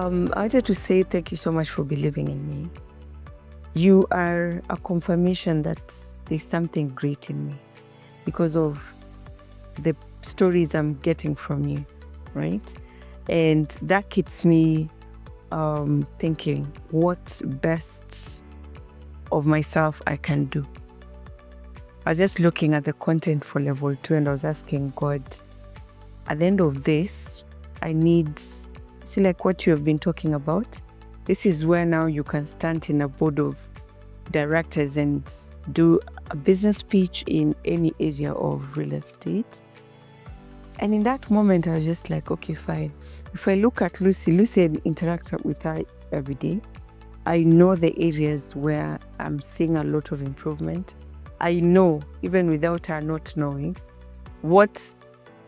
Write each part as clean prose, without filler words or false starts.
I wanted to say thank you so much for believing in me. You are a confirmation that there's something great in me because of the stories I'm getting from you, right? And that keeps me thinking what best of myself I can do. I was just looking at the content for level 2 and I was asking God, at the end of this, I need, see, like what you have been talking about, this is where now you can stand in a board of directors and do a business pitch in any area of real estate. And in that moment, I was just like, okay, fine. If I look at Lucy and interact with her every day, I know the areas where I'm seeing a lot of improvement. I know, even without her not knowing, what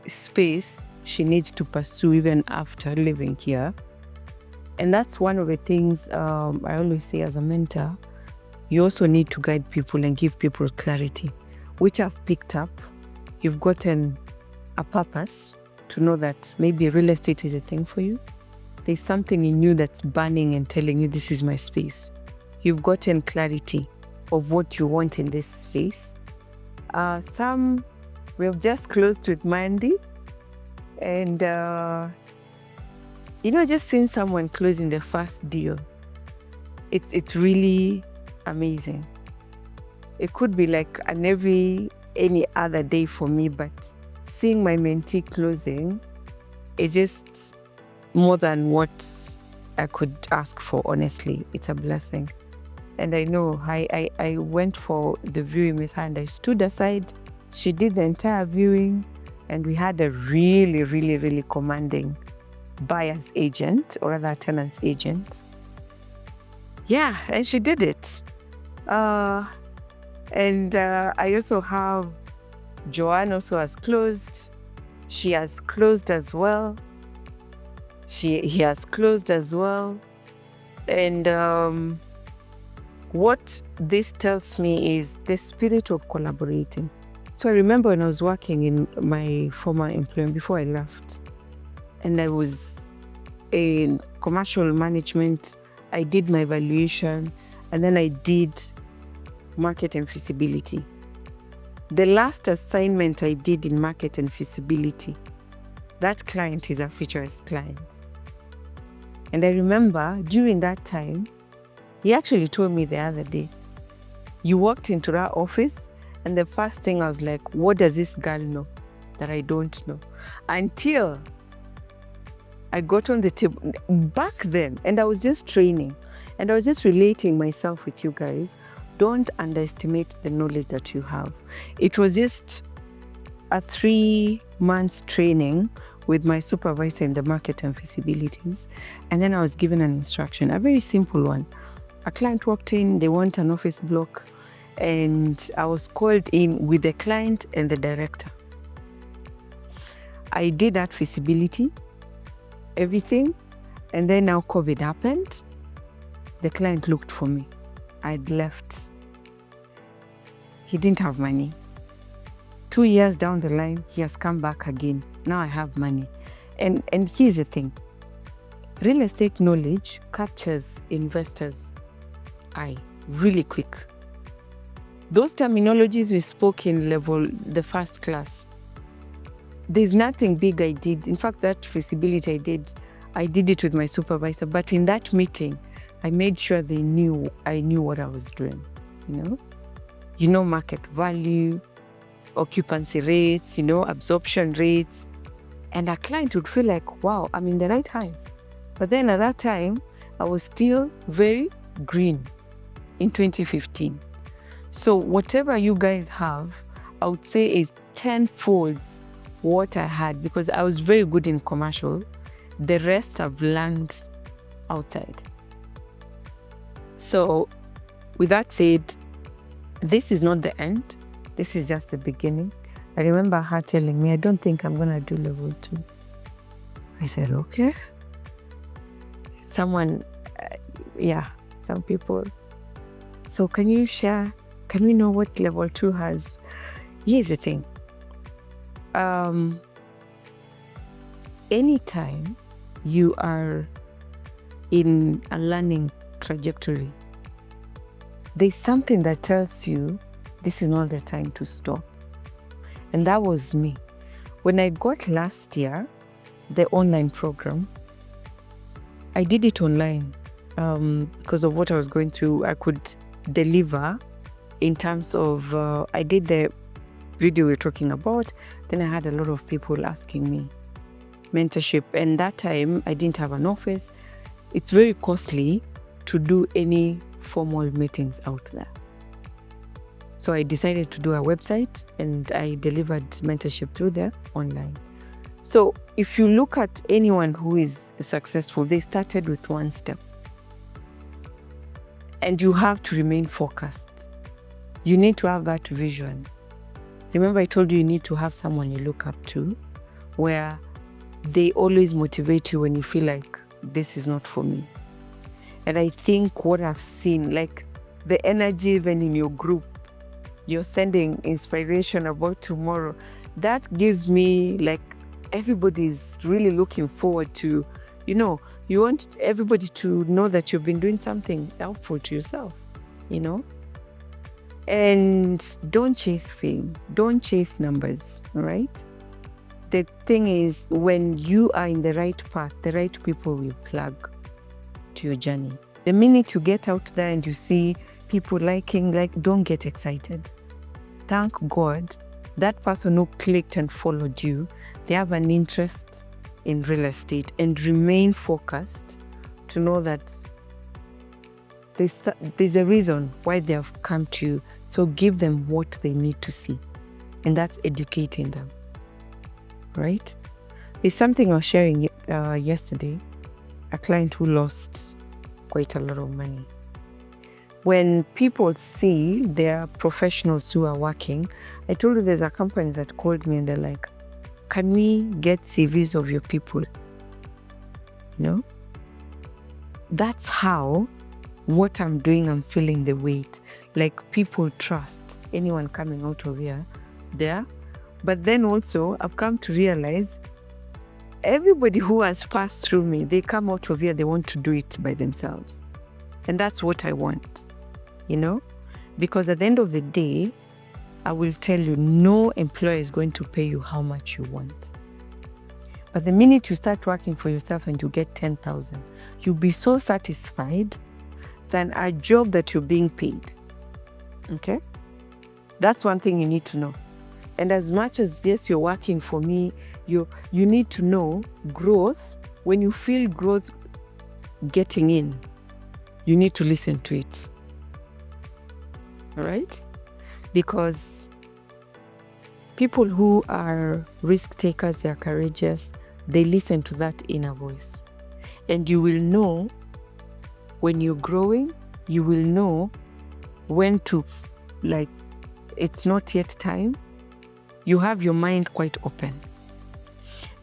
space she needs to pursue even after living here. And that's one of the things I always say as a mentor. You also need to guide people and give people clarity, which I've picked up. You've gotten a purpose to know that maybe real estate is a thing for you. There's something in you that's burning and telling you this is my space. You've gotten clarity of what you want in this space. We've just closed with Mandy, and just seeing someone closing the first deal, it's really amazing. It could be like any other day for me, but seeing my mentee closing is just more than what I could ask for, honestly. It's a blessing. And I know I went for the viewing with her and I stood aside. She did the entire viewing and we had a really, really, really commanding buyer's agent, or rather tenant's agent. Yeah, and she did it. And I also have Joanne also has closed. She has closed as well. He has closed as well. And what this tells me is the spirit of collaborating. So I remember when I was working in my former employment before I left, and I was in commercial management. I did my valuation, and then I did market and feasibility. The last assignment I did in market and feasibility, that client is a futurist client. And I remember during that time, he actually told me the other day, you walked into that office and the first thing I was like, what does this girl know that I don't know? Until I got on the table back then, and I was just training and I was just relating myself with you guys. Don't underestimate the knowledge that you have. It was just a 3 months training with my supervisor in the market and feasibilities. And then I was given an instruction, a very simple one. A client walked in, they want an office block, and I was called in with the client and the director. I did that feasibility, everything, and then now COVID happened. The client looked for me. I'd left. He didn't have money. 2 years down the line, he has come back again. Now I have money. And here's the thing. Real estate knowledge captures investors' eye really quick. Those terminologies we spoke in the first class, there's nothing big I did. In fact, that feasibility I did it with my supervisor. But in that meeting, I made sure I knew what I was doing, market value, occupancy rates, absorption rates. And a client would feel like, wow, I'm in the right hands. But then at that time, I was still very green in 2015. So whatever you guys have, I would say is 10 folds what I had, because I was very good in commercial. The rest I've learned outside. So with that said, this is not the end. This is just the beginning. I remember her telling me, I don't think I'm going to do level 2. I said, okay. Some people. So can you share? Can we know what level 2 has? Here's the thing. Anytime you are in a learning trajectory, there's something that tells you this is not the time to stop. And that was me. When I got last year, the online program, I did it online because of what I was going through. I could deliver in terms of, I did the video we're talking about. Then I had a lot of people asking me mentorship. And that time I didn't have an office. It's very costly to do any formal meetings out there. So I decided to do a website and I delivered mentorship through there online. So if you look at anyone who is successful, they started with one step. And you have to remain focused. You need to have that vision. Remember, I told you need to have someone you look up to, where they always motivate you when you feel like this is not for me. And I think what I've seen, like the energy even in your group, you're sending inspiration about tomorrow, that gives me like everybody's really looking forward to, you want everybody to know that you've been doing something helpful to yourself, And don't chase fame, don't chase numbers, all right? The thing is, when you are in the right path, the right people will plug to your journey. The minute you get out there and you see people liking, don't get excited. Thank God that person who clicked and followed you, they have an interest in real estate, and remain focused to know that there's a reason why they have come to you. So give them what they need to see, and that's educating them, right? There's something I was sharing yesterday, a client who lost quite a lot of money. When people see their professionals who are working, I told you there's a company that called me and they're like, can we get CVs of your people? That's how what I'm doing, I'm feeling the weight. Like people trust anyone coming out of here there. But then also I've come to realize everybody who has passed through me, they come out of here, they want to do it by themselves. And that's what I want, because at the end of the day, I will tell you, no employer is going to pay you how much you want. But the minute you start working for yourself and you get 10,000, you'll be so satisfied than a job that you're being paid. Okay? That's one thing you need to know. And as much as, yes, you're working for me, you need to know growth. When you feel growth getting in, you need to listen to it. All right? Because people who are risk takers, they are courageous, they listen to that inner voice. And you will know when you're growing, you will know when to, it's not yet time. You have your mind quite open.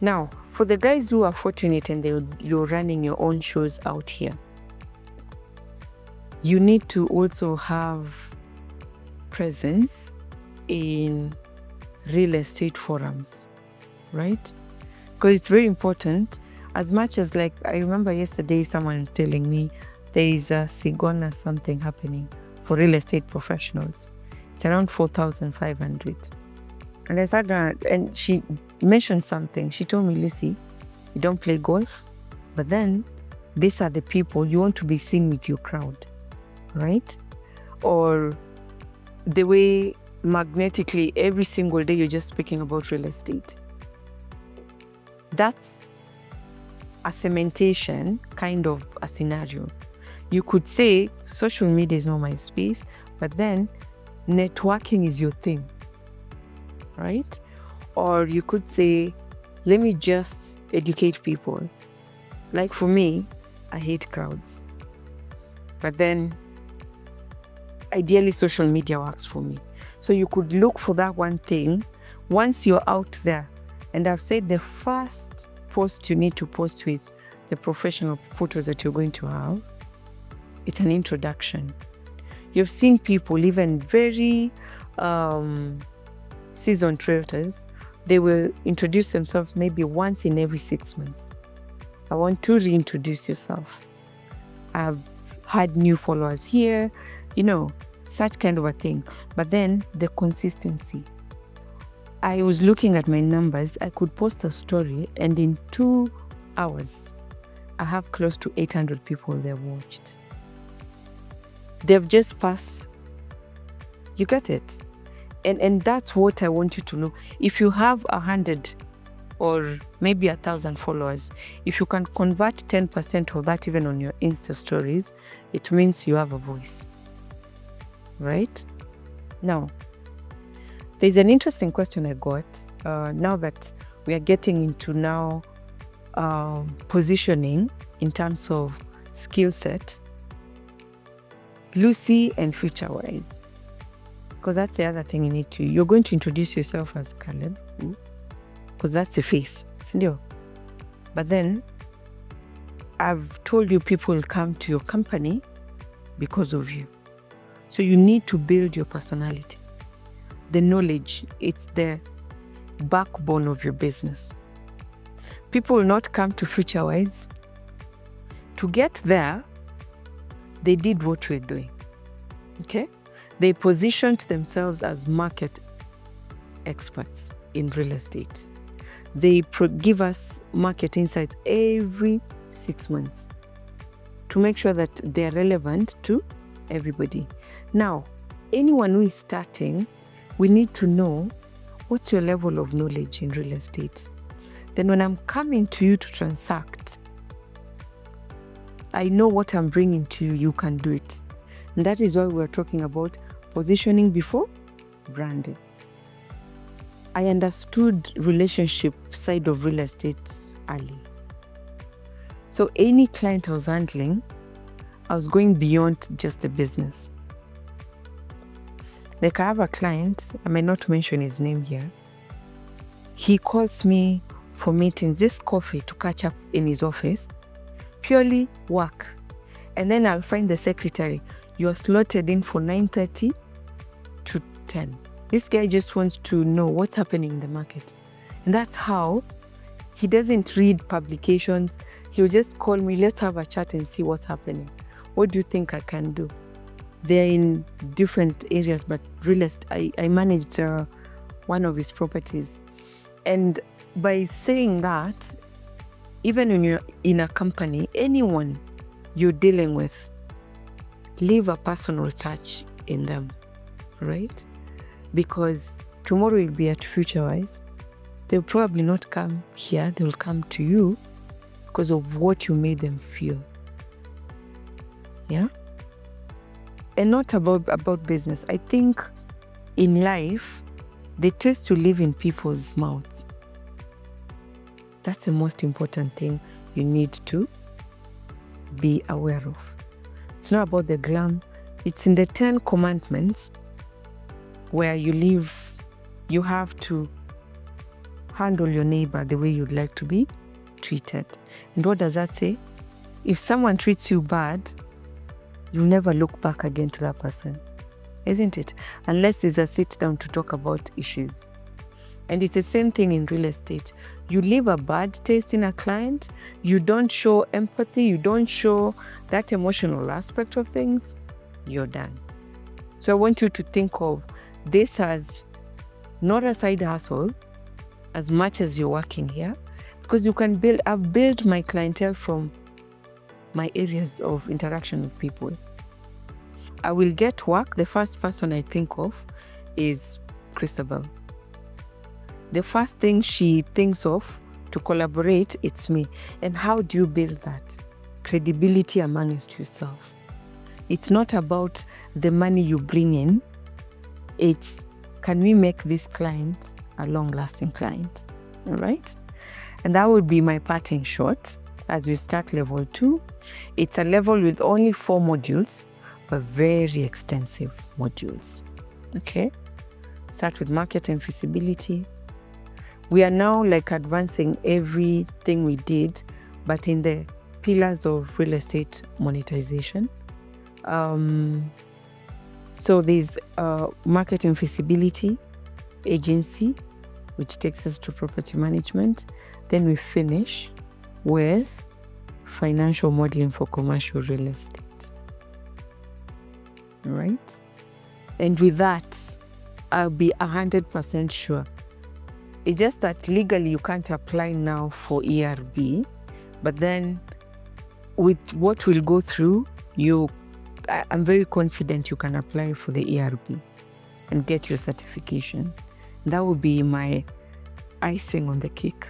Now, for the guys who are fortunate and you're running your own shows out here, you need to also have presence in real estate forums, right? Because it's very important. As much as I remember yesterday someone was telling me there is a Sigona something happening for real estate professionals. It's around 4,500. And I sat down and she mentioned something. She told me, Lucy, you don't play golf, but then these are the people you want to be seen with your crowd, right? Or the way magnetically every single day you're just speaking about real estate. That's a cementation kind of a scenario. You could say social media is not my space, but then networking is your thing, right? Or you could say, let me just educate people. Like for me, I hate crowds. But then ideally social media works for me. So you could look for that one thing once you're out there. And I've said the first post you need to post with the professional photos that you're going to have, it's an introduction. You've seen people, even very seasoned realtors, they will introduce themselves maybe once in every 6 months. I want to reintroduce yourself. I've had new followers here, such kind of a thing. But then the consistency. I was looking at my numbers. I could post a story, and in 2 hours, I have close to 800 people that watched. They've just passed. You get it? And that's what I want you to know. If you have 100 or maybe 1,000 followers, if you can convert 10% of that even on your Insta stories, it means you have a voice, right? Now, there's an interesting question I got now that we are getting into positioning in terms of skill set, Lucy and future-wise. Because that's the other thing you're going to introduce yourself as Caleb, because that's the face, sindio? But then I've told you people come to your company because of you. So you need to build your personality. The knowledge, it's the backbone of your business. People will not come to FutureWise. To get there, they did what we're doing, okay? They positioned themselves as market experts in real estate. They give us market insights every 6 months to make sure that they're relevant to everybody. Now, anyone who is starting, we need to know what's your level of knowledge in real estate. Then when I'm coming to you to transact, I know what I'm bringing to you, you can do it. And that is why we're talking about positioning before branding. I understood relationship side of real estate early. So any client I was handling, I was going beyond just the business. Like I have a client, I may not mention his name here. He calls me for meetings, just coffee to catch up in his office, purely work. And then I'll find the secretary, you're slotted in for 9:30 to 10. This guy just wants to know what's happening in the market. And that's how he doesn't read publications. He'll just call me, let's have a chat and see what's happening. What do you think I can do? They're in different areas, but real estate, I managed one of his properties. And by saying that, even when you're in a company, anyone you're dealing with, leave a personal touch in them, right? Because tomorrow you'll be at FutureWise. They'll probably not come here, they'll come to you because of what you made them feel. Yeah? And not about business. I think in life, they taste to live in people's mouths. That's the most important thing you need to be aware of. It's not about the glam. It's in the 10 commandments where you live, you have to handle your neighbor the way you'd like to be treated. And what does that say? If someone treats you bad, you'll never look back again to that person, isn't it? Unless there's a sit down to talk about issues. And it's the same thing in real estate. You leave a bad taste in a client, you don't show empathy, you don't show that emotional aspect of things, you're done. So I want you to think of this as not a side hustle as much as you're working here, because you can I've built my clientele from my areas of interaction with people. I will get work. The first person I think of is Christabel. The first thing she thinks of to collaborate, it's me. And how do you build that? Credibility amongst yourself. It's not about the money you bring in. It's, can we make this client a long-lasting client? All right? And that would be my parting shot as we start level 2. It's a level with only 4 modules, but very extensive modules. Okay? Start with market and feasibility. We are now like advancing everything we did, but in the pillars of real estate monetization. So there's market and feasibility, agency, which takes us to property management. Then we finish with financial modeling for commercial real estate. All right? And with that, I'll be 100% sure. It's just that legally you can't apply now for ERB, but then with what we'll go through, I'm very confident you can apply for the ERB and get your certification. That would be my icing on the cake.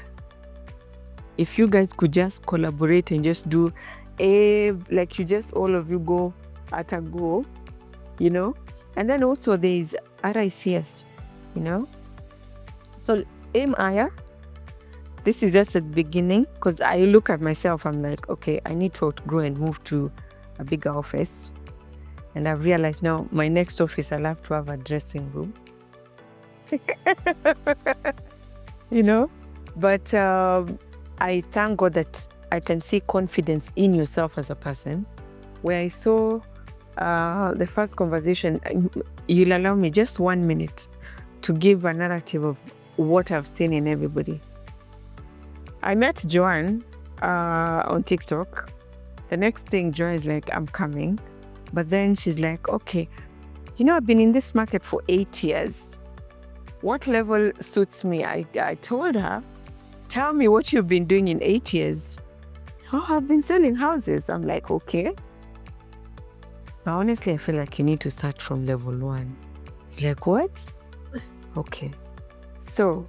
If you guys could just collaborate and just do like you just all of you go at a go, you know? And then also there's RICS, you know? So aim higher. This is just the beginning, because I look at myself, I'm like, okay, I need to outgrow and move to a bigger office. And I've realized now my next office, I'll have to have a dressing room. You know? But I thank God that I can see confidence in yourself as a person. Where I saw the first conversation, you'll allow me just 1 minute to give a narrative of what I've seen in everybody. I met Joanne on TikTok. The next thing, Joy is like, I'm coming. But then she's like, okay, you know, I've been in this market for 8 years. What level suits me? I told her, tell me what you've been doing in 8 years. Oh, I've been selling houses. I'm like, okay. But honestly, I feel like you need to start from level 1. Like, what? Okay. So,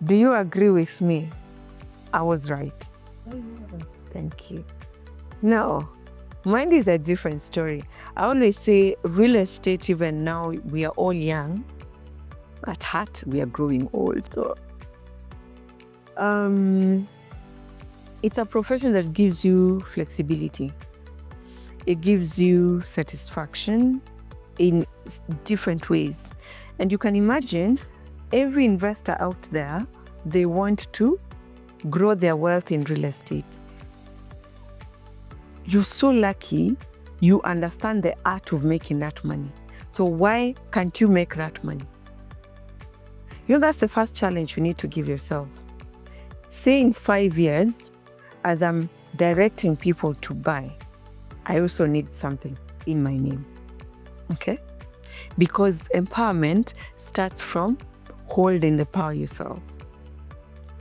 do you agree with me? I was right. Thank you. Now, mine is a different story. I always say real estate, even now, we are all young. At heart, we are growing old. So, it's a profession that gives you flexibility. It gives you satisfaction in different ways. And you can imagine every investor out there, they want to grow their wealth in real estate. You're so lucky you understand the art of making that money. So why can't you make that money? You know, that's the first challenge you need to give yourself. Say in 5 years, as I'm directing people to buy, I also need something in my name. Okay? Because empowerment starts from holding the power yourself.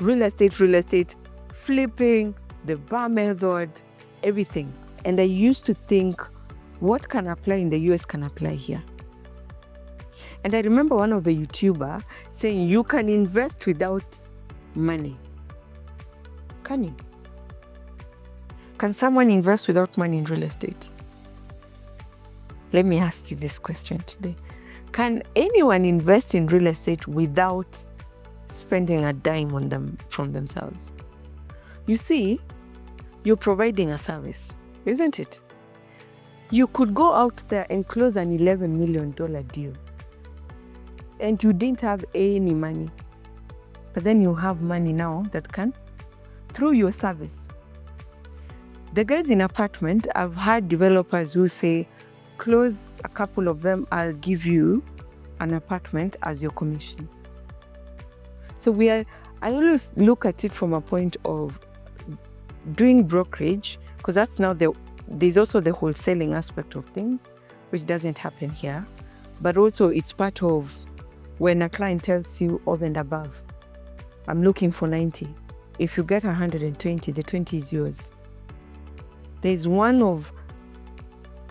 Real estate, flipping, the bar method, everything. And I used to think, what can apply in the US can apply here. And I remember one of the YouTubers saying, you can invest without money. Can you? Can someone invest without money in real estate? Let me ask you this question today. Can anyone invest in real estate without spending a dime on them from themselves? You see, you're providing a service, isn't it? You could go out there and close an $11 million deal, and you didn't have any money. But then you have money now that can, through your service. The guys in apartment, I've had developers who say, close a couple of them, I'll give you an apartment as your commission. So I always look at it from a point of doing brokerage, because that's now there's also the wholesaling aspect of things, which doesn't happen here. But also it's part of when a client tells you over and above, I'm looking for 90. If you get 120, the 20 is yours. There's one of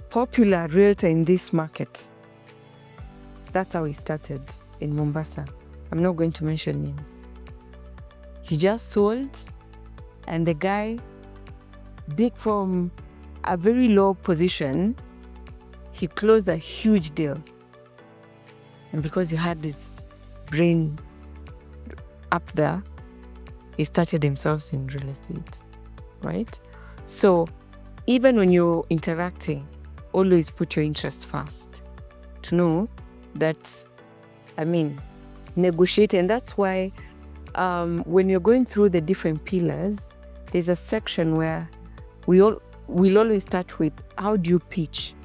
popular realtor in this market. That's how he started in Mombasa. I'm not going to mention names. He just sold, and the guy, big from a very low position, he closed a huge deal. And because he had this brain up there, he started himself in real estate, right? So even when you're interacting, always put your interest first to know that, negotiate. And that's why when you're going through the different pillars, there's a section where we'll always start with, how do you pitch?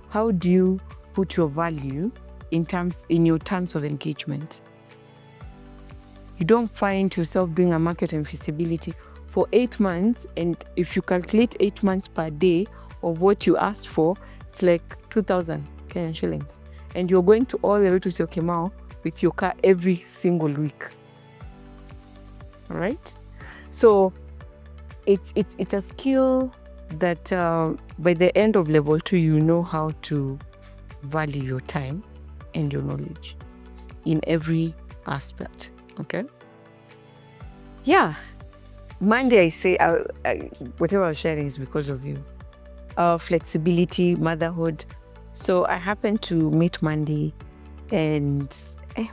How do you put your value in your terms of engagement? You don't find yourself doing a market and feasibility for 8 months, and if you calculate 8 months per day of what you asked for, it's like 2,000 Kenyan shillings. And you're going to all the way to Syokimau with your car every single week. All right? So it's a skill that by the end of level 2, you know how to value your time and your knowledge in every aspect. Okay? Yeah. Monday, I say, whatever I'm sharing is because of you. Flexibility, motherhood. So I happened to meet Mandy, and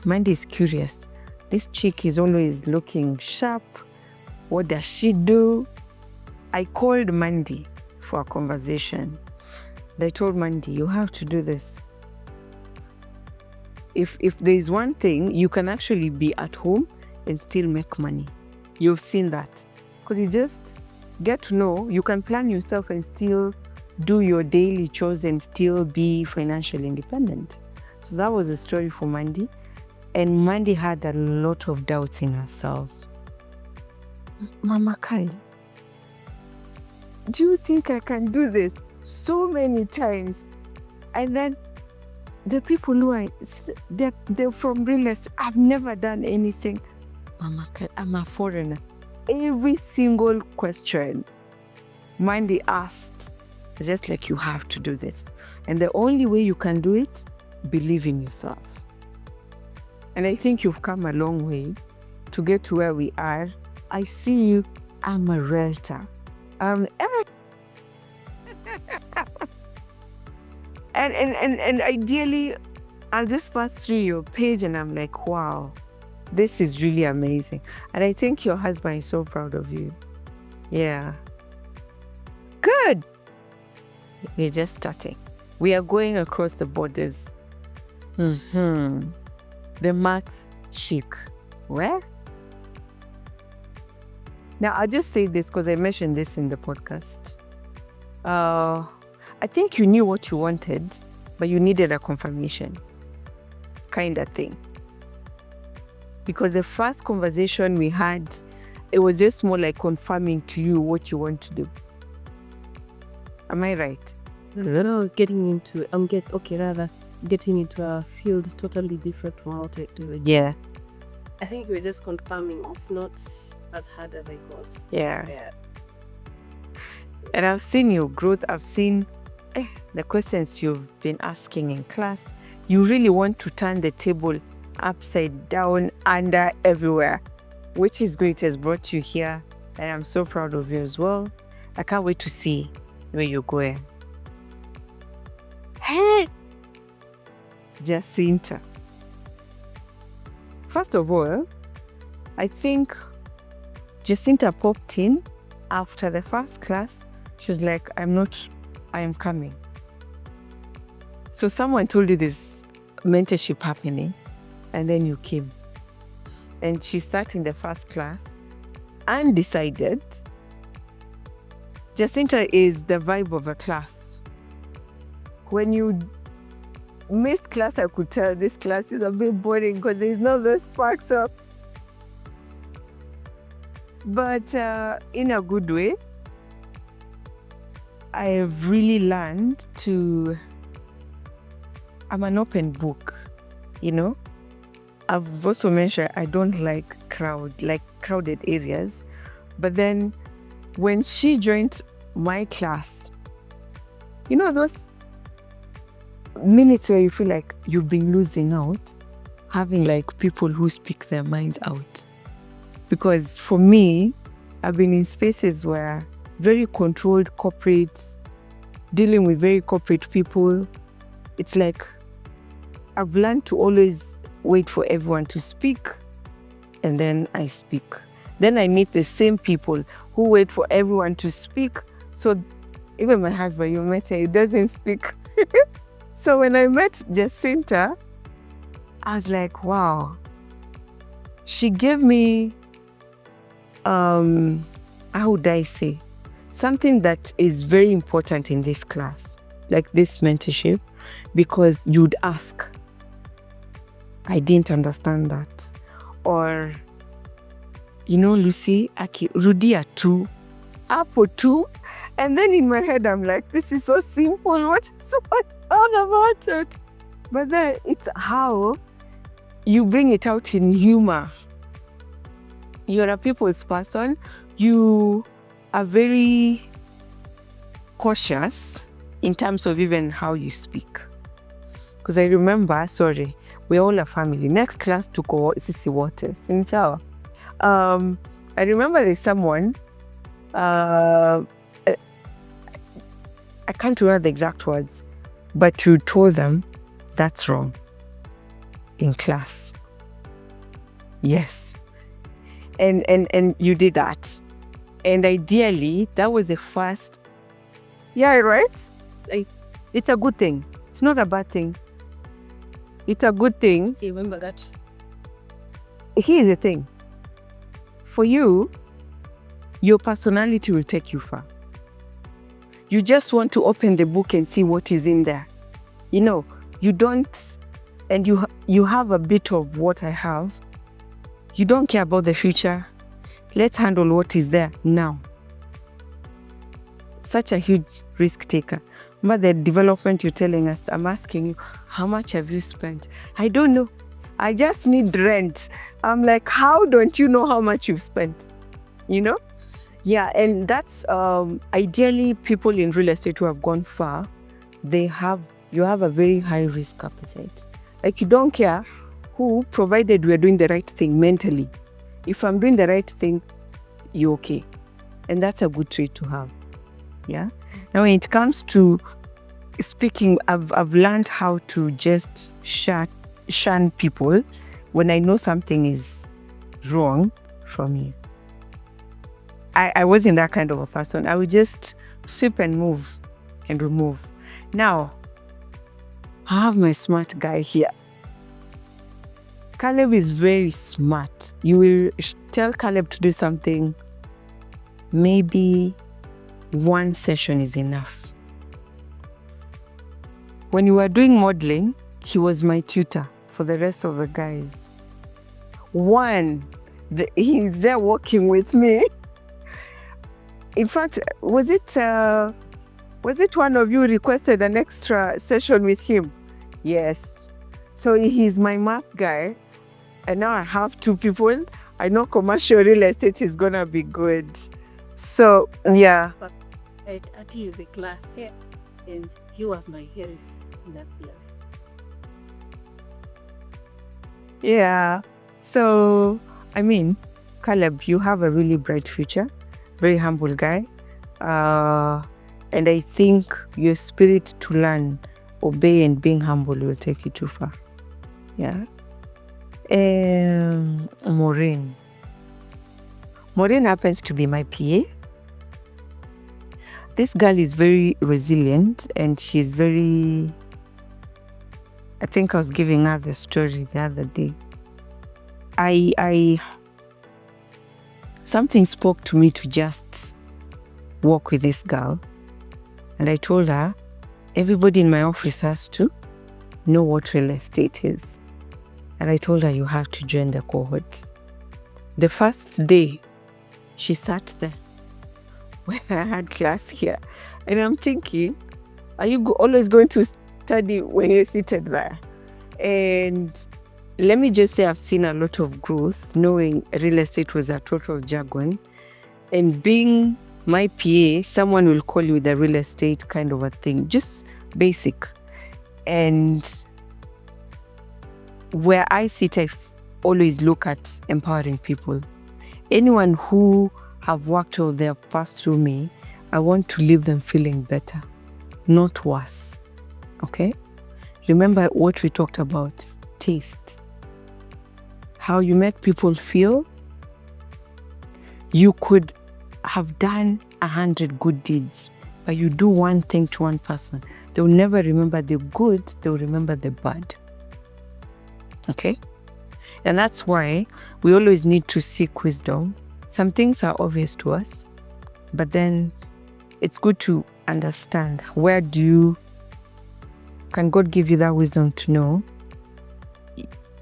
Mandy is curious. This chick is always looking sharp. What does she do? I called Mandy for a conversation. I told Mandy, you have to do this. If there's one thing, you can actually be at home and still make money. You've seen that. Because you just get to know, you can plan yourself and still do your daily chores and still be financially independent. So that was the story for Mandy. And Mandy had a lot of doubts in herself. Mama Kyle, do you think I can do this? So many times. And then the people who they're from real estate, I've never done anything. Mama Kyle, I'm a foreigner. Every single question Mandy asked, just like, you have to do this. And the only way you can do it, believe in yourself. And I think you've come a long way to get to where we are. I see you. I'm a realtor. And ideally, I'll just pass through your page and I'm like, wow, this is really amazing. And I think your husband is so proud of you. Yeah. Good. We're just starting. We are going across the borders. The math chick. Where? Now, I'll just say this because I mentioned this in the podcast. I think you knew what you wanted, but you needed a confirmation kind of thing. Because the first conversation we had, it was just more like confirming to you what you want to do. Am I right? No, getting into a field totally different from what I do. Yeah. I think we're just confirming it's not as hard as I thought. Yeah. And I've seen your growth. I've seen the questions you've been asking in class. You really want to turn the table upside down, under, everywhere, which is great. Has brought you here, and I'm so proud of you as well. I can't wait to see where you're going. Hey, Jacinta. First of all, I think Jacinta popped in after the first class. She was like, I am coming. So someone told you this mentorship happening, and then you came. And she sat in the first class and decided. Jacinta is the vibe of a class. When you miss class, I could tell this class is a bit boring because there's no those sparks up. But in a good way, I've really learned I'm an open book, you know? I've also mentioned I don't like crowded areas. But then when she joined my class, you know those minutes where you feel like you've been losing out, having like people who speak their minds out. Because for me, I've been in spaces where very controlled corporates, dealing with very corporate people, it's like I've learned to always wait for everyone to speak and then I speak. Then I meet the same people who wait for everyone to speak. So even my husband, you met her, he doesn't speak. So when I met Jacinta, I was like, wow. She gave me, how would I say, something that is very important in this class, like this mentorship, because you'd ask, I didn't understand that. Or Lucy, Aki, Rudia too, Apple too. And then in my head, I'm like, this is so simple. What is so hard about it? But then it's how you bring it out in humor. You're a people's person. You are very cautious in terms of even how you speak. Because I remember, we're all a family. Next class to cohort, Sisi Waters. I remember there's someone, I can't remember the exact words, but you told them that's wrong in class. Yes. And you did that. And ideally, that was the first. Yeah, right? It's a good thing. It's not a bad thing. It's a good thing. You remember that? Here's the thing. For you, your personality will take you far. You just want to open the book and see what is in there. You don't, and you have a bit of what I have. You don't care about the future. Let's handle what is there now. Such a huge risk taker. But the development you're telling us, I'm asking you, how much have you spent? I don't know. I just need rent. I'm like, how don't you know how much you've spent? Yeah, and that's ideally people in real estate who have gone far, you have a very high risk appetite. Like you don't care who, provided we're doing the right thing mentally. If I'm doing the right thing, you're okay. And that's a good trait to have. Yeah. Now when it comes to speaking, I've learned how to just shun people when I know something is wrong from you. I wasn't that kind of a person. I would just sweep and move and remove. Now, I have my smart guy here. Caleb is very smart. You will tell Caleb to do something, maybe one session is enough. When you were doing modeling, he was my tutor for the rest of the guys. He's there working with me. In fact, was it one of you requested an extra session with him? Yes. So he's my math guy. And now I have two people. I know commercial real estate is going to be good. So, yeah. I attended the class, yeah, and he was my Harris in that class. Yeah. So, Caleb, you have a really bright future. Very humble guy. And I think your spirit to learn, obey, and being humble will take you too far. Yeah. Maureen happens to be my PA. This girl is very resilient and she's very, I think I was giving her the story the other day. Something spoke to me to just work with this girl. And I told her, everybody in my office has to know what real estate is. And I told her, you have to join the cohorts. The first day, she sat there when I had class here. And I'm thinking, are you always going to study when you're seated there? And let me just say I've seen a lot of growth, knowing real estate was a total jargon. And being my PA, someone will call you the real estate kind of a thing, just basic. And where I sit, I always look at empowering people. Anyone who have worked or they have passed through me, I want to leave them feeling better, not worse. Okay? Remember what we talked about, taste. How you make people feel. You could have done 100 good deeds, but you do one thing to one person. They'll never remember the good, they'll remember the bad. Okay? And that's why we always need to seek wisdom. Some things are obvious to us, but then it's good to understand can God give you that wisdom to know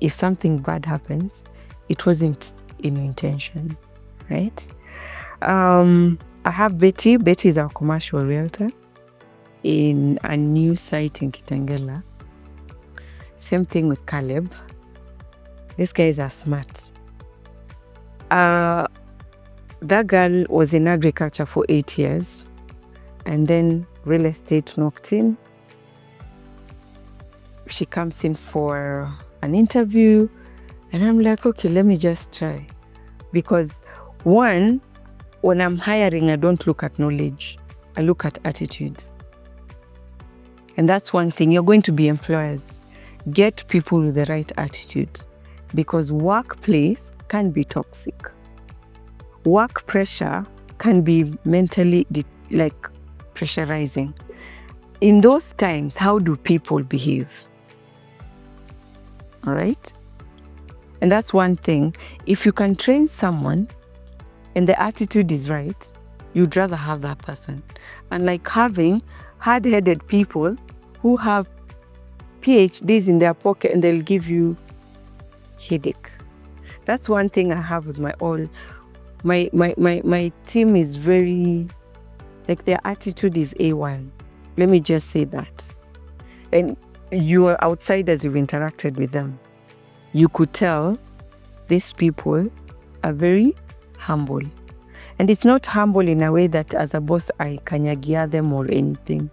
if something bad happens, it wasn't in your intention. right? I have Betty. Betty is our commercial realtor in a new site in Kitengela. Same thing with Caleb. These guys are smart. That girl was in agriculture for 8 years, and then real estate knocked in. She comes in for an interview, and I'm like, okay, let me just try. Because one, when I'm hiring, I don't look at knowledge. I look at attitude. And that's one thing. You're going to be employers. Get people with the right attitude, because workplace can be toxic. Work pressure can be mentally pressurizing. In those times, how do people behave? All right? And that's one thing. If you can train someone and the attitude is right, you'd rather have that person. And like having hard-headed people who have PhDs in their pocket and they'll give you headache. That's one thing I have with my team is very, like, their attitude is A1. Let me just say that. And you are outsiders, you've interacted with them. You could tell these people are very humble. And it's not humble in a way that as a boss I kanyagia them or anything.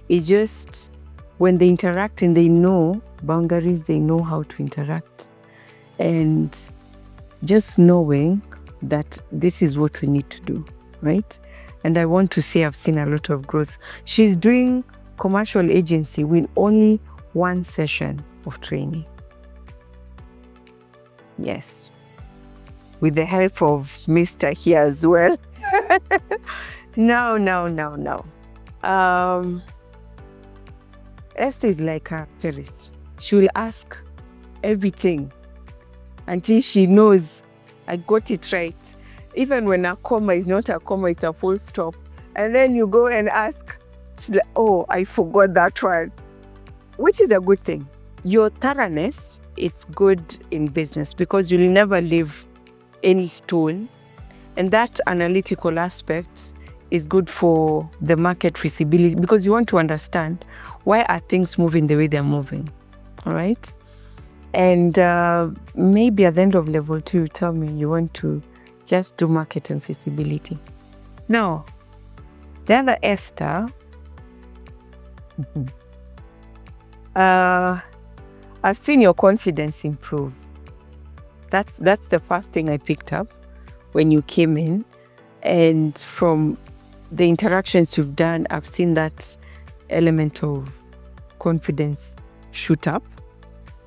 It's just when they interact and they know boundaries, they know how to interact. And just knowing that this is what we need to do, right? And I want to say I've seen a lot of growth. She's doing commercial agency with only one session of training. Yes. With the help of Mr. here as well. No. Esther is like a Paris. She will ask everything until she knows I got it right. Even when a comma is not a comma, it's a full stop. And then you go and ask, she's like, oh, I forgot that one. Which is a good thing. Your thoroughness, it's good in business because you'll never leave any stone. And that analytical aspect is good for the market visibility because you want to understand why are things moving the way they're moving. All right? And maybe at the end of level 2, you tell me you want to just do market and visibility. Now, the other Esther, I've seen your confidence improve. That's the first thing I picked up when you came in. And from the interactions you've done, I've seen that element of confidence shoot up.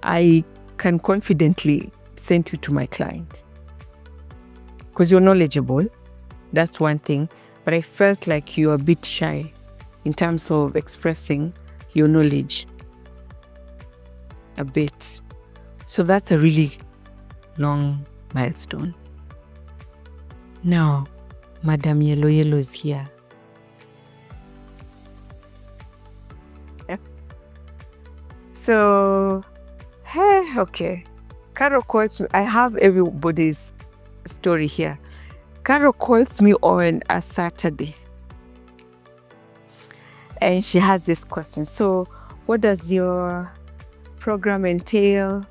I can confidently send you to my client because you're knowledgeable. That's one thing. But I felt like you're a bit shy in terms of expressing your knowledge a bit. So that's a really long milestone. Now, Madam Yellow is here. Yeah. So, hey, okay. Carol calls me. I have everybody's story here. Carol calls me on a Saturday. And she has this question. So, what does your program entail?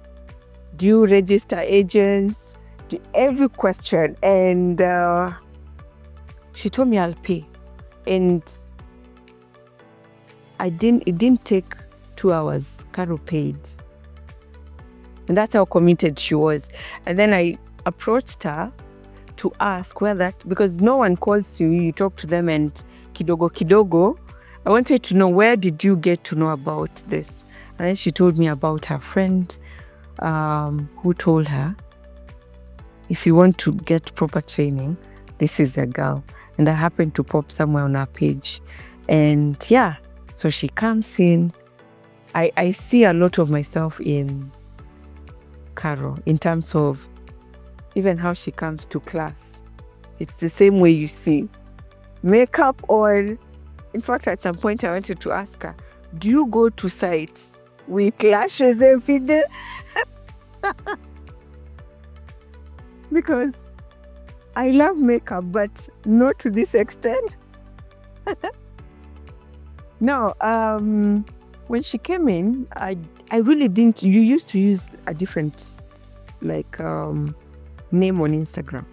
Do you register agents? Every question. And she told me I'll pay. And it didn't take 2 hours. Carol paid. And that's how committed she was. And then I approached her to ask because no one calls you, you talk to them and kidogo. I wanted to know, where did you get to know about this? And then she told me about her friend who told her, if you want to get proper training, this is a girl. And I happened to pop somewhere on her page. And yeah, so she comes in. I see a lot of myself in Carol in terms of even how she comes to class. It's the same way you see makeup on. In fact, at some point I wanted to ask her, do you go to sites with lashes and fiddle? Because I love makeup, but not to this extent. No, when she came in, I really didn't. You used to use a different name on Instagram.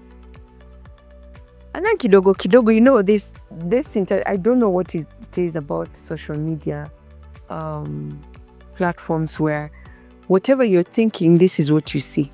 And then kidogo, you know, this I don't know what it is about social media platforms where whatever you're thinking, this is what you see.